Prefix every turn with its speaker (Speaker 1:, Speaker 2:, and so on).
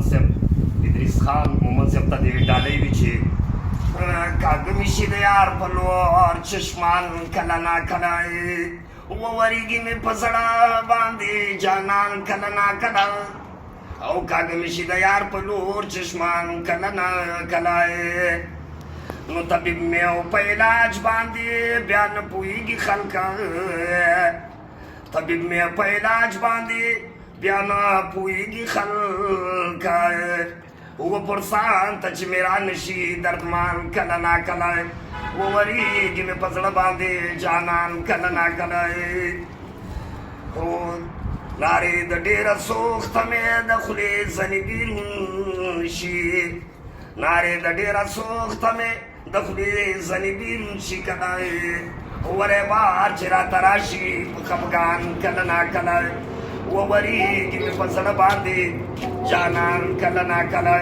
Speaker 1: صاحب ادریس خان مومن صاحب ته دې ډالۍ وي چې کاږه مې شي د یار په لور چشمان کله ناکله وورېږي مې په زړه باندې جانان کله ناکله او کاږه مې شي د یار په لور چشمان کله ناکله نو طبیب مې او په علاج باندې بیا نه پوهېږي خلک طبیب مې په علاج باندې بیا نه پوهېږي خلک وپرسان ته چې مې رانشي دردمان کله ناکله وورېږي مې په زړه باندې جانان کله ناکله لارې د ډېره سوخته مې د خولې ځنې بېرون شي نارې د ډېره سوخته مې د خولې ځنې بېرون شي کله وری بار چې راته راشي په خفګان کله ناکله وورېږي مې په زړه باندې جانان کله ناکله